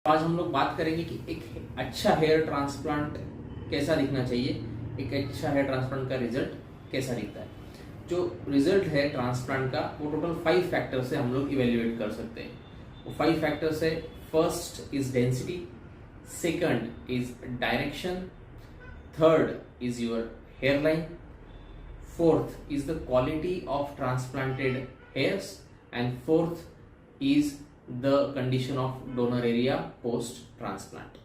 आज हम लोग बात करेंगे कि एक अच्छा हेयर ट्रांसप्लांट कैसा दिखना चाहिए, एक अच्छा हेयर ट्रांसप्लांट का रिजल्ट कैसा दिखता है। जो रिजल्ट है ट्रांसप्लांट का वो टोटल 5 फैक्टर से हम लोग इवेल्युएट कर सकते हैं। वो 5 फैक्टर्स है, first is density, second is direction, third is your hair line, fourth is the quality of transplanted hairs and fourth is the condition of donor area post transplant.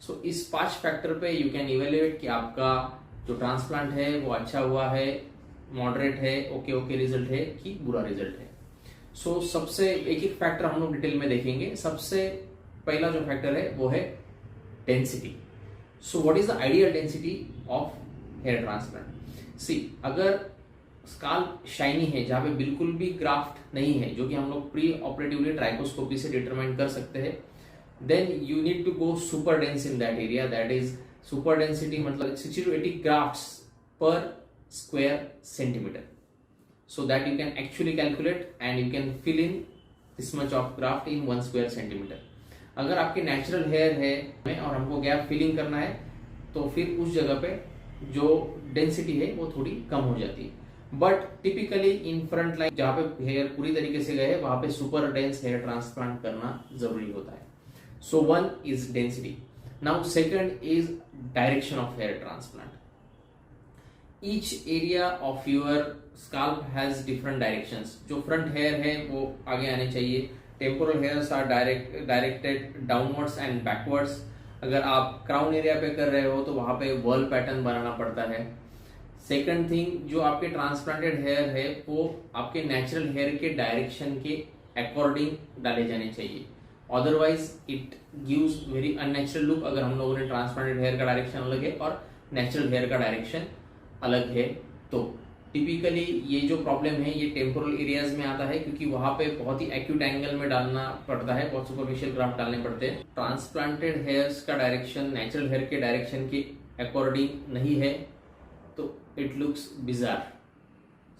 So इस 5 factor पे you can evaluate कि आपका जो transplant है वो अच्छा हुआ है, मॉडरेट है, ओके रिजल्ट है कि बुरा रिजल्ट है। सो सबसे एक एक फैक्टर हम लोग डिटेल में देखेंगे। सबसे पहला जो फैक्टर है वो है density. So what is the ideal density of hair transplant. See, अगर स्काल्प शाइनी है, जहां पे बिल्कुल भी ग्राफ्ट नहीं है, जो कि हम लोग प्री ऑपरेटिवली ट्राइकोस्कोपी से डिटरमाइन कर सकते हैं, then you need to go super dense in that area. That is super density मतलब 60 to 80 grafts per square centimetre, so that you can actually calculate and you can fill in this much of graft in 1 square centimeter। अगर आपके natural hair है और हमको gap filling करना है तो फिर उस जगह पे जो डेंसिटी है वो थोड़ी कम हो जाती है। But typically in front line जहाँ पे हेयर पूरी तरीके से गए वहां पे सुपर डेंस हेयर ट्रांसप्लांट करना जरूरी होता है। So 1 is density. Now second is direction of hair transplant. Each area of your scalp has different directions. जो फ्रंट हेयर है वो आगे आने चाहिए। Temporal hairs are directed downwards and backwards. अगर आप क्राउन एरिया पे कर रहे हो तो वहां पे वर्ल पैटर्न बनाना पड़ता है। सेकंड थिंग, जो आपके ट्रांसप्लांटेड हेयर है वो आपके नेचुरल हेयर के डायरेक्शन के अकॉर्डिंग डाले जाने चाहिए, otherwise it gives very unnatural look. अगर हम लोगों ने ट्रांसप्लांटेड हेयर का डायरेक्शन अलग है और नेचुरल हेयर का डायरेक्शन अलग है तो टिपिकली ये जो प्रॉब्लम है ये टेम्पोरल एरियाज में आता है, क्योंकि वहां पे बहुत ही एक्यूट एंगल में डालना पड़ता है, बहुत सुपरफिशियल ग्राफ्ट डालने पड़ते हैं। ट्रांसप्लांटेड हेयर्स का डायरेक्शन नेचुरल हेयर के डायरेक्शन के अकॉर्डिंग नहीं है तो it looks bizarre.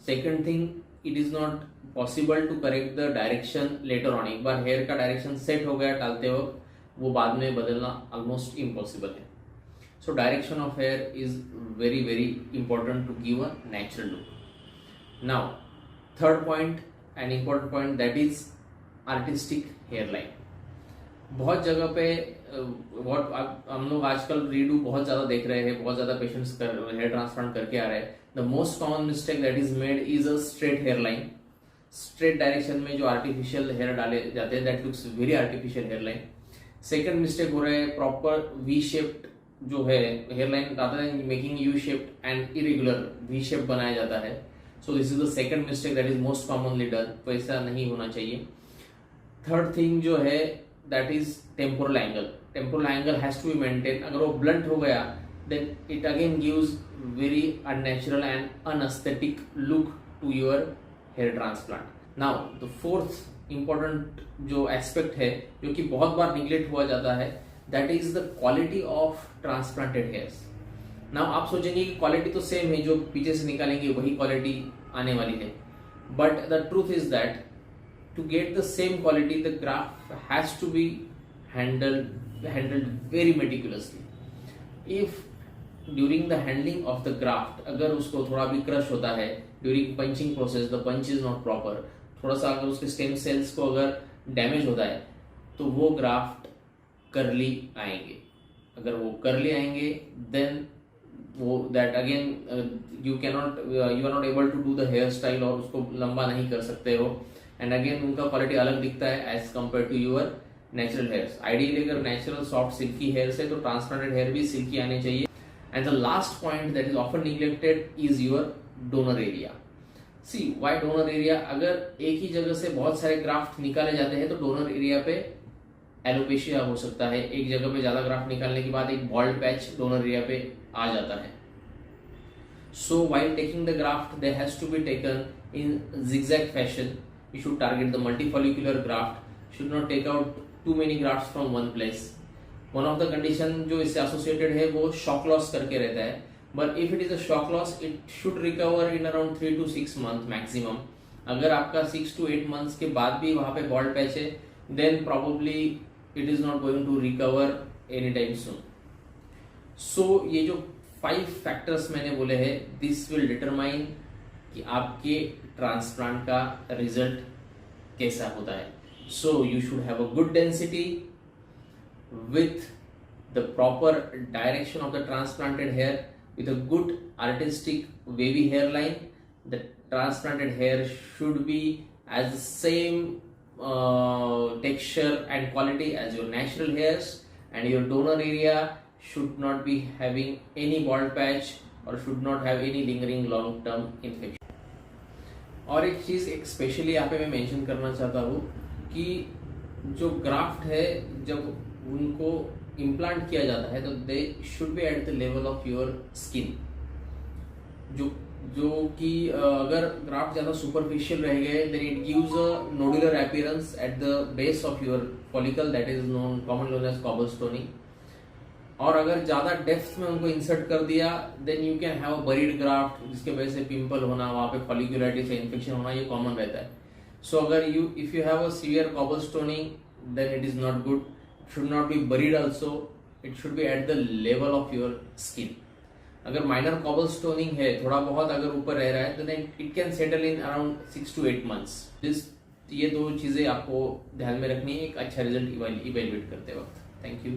Second thing, it is not possible to correct the direction later on. एक बार हेयर का डायरेक्शन सेट हो गया डालते वक्त, वो बाद में बदलना ऑलमोस्ट इम्पॉसिबल है। So direction of hair is very important to give a natural look. Now third point, an important point, that is artistic hairline. बहुत जगह पे हम लोग आजकल रीडू बहुत ज्यादा देख रहे हैं, बहुत ज्यादा पेशेंट्स हेयर ट्रांसप्लांट करके आ रहे हैं। The most common mistake that is made is a straight hair line. Straight direction में जो आर्टिफिशियल हेयर डाले जाते हैं that looks very artificial hair line. Second mistake हो रहा है प्रॉपर वी शेप्ड जो है hair line rather than making U shaped and irregular V shape बनाया जाता है। So this is the second mistake that is most commonly done, तो ऐसा नहीं होना चाहिए। थर्ड थिंग जो है that is temporal angle. Temporal angle has to be maintain. अगर वो ब्लंट हो गया then it again gives very unnatural and unaesthetic look to your hair transplant. Now the fourth important जो एस्पेक्ट है जो कि बहुत बार निग्लेक्ट हुआ जाता है, that is the quality of transplanted hairs. Now आप सोचेंगे कि क्वालिटी तो सेम है, जो पीछे से निकालेंगे वही क्वालिटी आने वाली है, but the truth is that to get the same quality the graft has to be handled very meticulously. If during the handling of the graft अगर उसको थोड़ा भी क्रश होता है during punching process, the punch is not proper, थोड़ा सा अगर उसके स्टेम सेल्स को अगर डैमेज होता है तो वो ग्राफ्ट करली आएंगे। अगर वो करली आएंगे देन वो that again you are not able to do the hairstyle और उसको लंबा नहीं कर सकते हो, एंड अगेन उनका क्वालिटी अलग दिखता है as compare to your natural hairs. Ideally अगर नेचुरल सॉफ्ट सिल्की हेयर्स है तो ट्रांसप्लांटेड हेयर भी सिल्की आने चाहिए। And the last point that is often neglected is your donor area. See, why donor area? अगर एक ही जगह से बहुत सारे ग्राफ्ट निकाले जाते हैं तो डोनर एरिया पे एलोपेशिया हो सकता है। एक जगह पे ज्यादा ग्राफ्ट निकालने के बाद एक बॉल्ड पैच डोनर एरिया पे आ जाता है। So while taking the graft they has to be taken in zigzag fashion. You should target the multifollicular graft, should not take out too many grafts from one place. One of the condition जो इससे associated है वो shock loss करके रहता है, but if it is a shock loss it should recover in around 3 to 6 months maximum. अगर आपका 6 to 8 months के बाद भी वहां पे बॉल्ड पैच है then probably it is not going to recover anytime soon. So ये जो 5 फैक्टर्स मैंने बोले हैं, दिस विल डिटरमाइन कि आपके ट्रांसप्लांट का रिजल्ट कैसा होता है. So you should have a good density with the proper direction of the transplanted hair, with a good artistic wavy hairline. The transplanted hair should be as the same texture and quality as your natural hairs, and your donor area should not be having any bald patch or should not have any lingering long term infection. और एक चीज एक specially यहाँ पे मैं mention करना चाहता हूँ कि जो ग्राफ्ट है जब उनको इम्प्लांट किया जाता है तो they should be at the level of your skin. जो कि अगर ग्राफ्ट ज्यादा सुपरफिशियल रह गए then it gives a nodular appearance at the base of your follicle, that is known common known as cobblestoning. और अगर ज्यादा डेप्थ में उनको इंसर्ट कर दिया then you can have a buried graft, जिसके वजह से पिंपल होना, वहां पे फॉलिकुलाइटिस इन्फेक्शन होना ये कॉमन रहता है. सो अगर if you have a severe cobblestoning then it is not good. Should not be buried also. It should be at the level of your skin. अगर माइनर cobblestoning है, थोड़ा बहुत अगर ऊपर रह रहा है तो then it can settle in around 6 to 8 months. ये 2 चीजें आपको ध्यान में रखनी है एक अच्छा रिजल्ट इवेल्युएट करते वक्त. Thank you.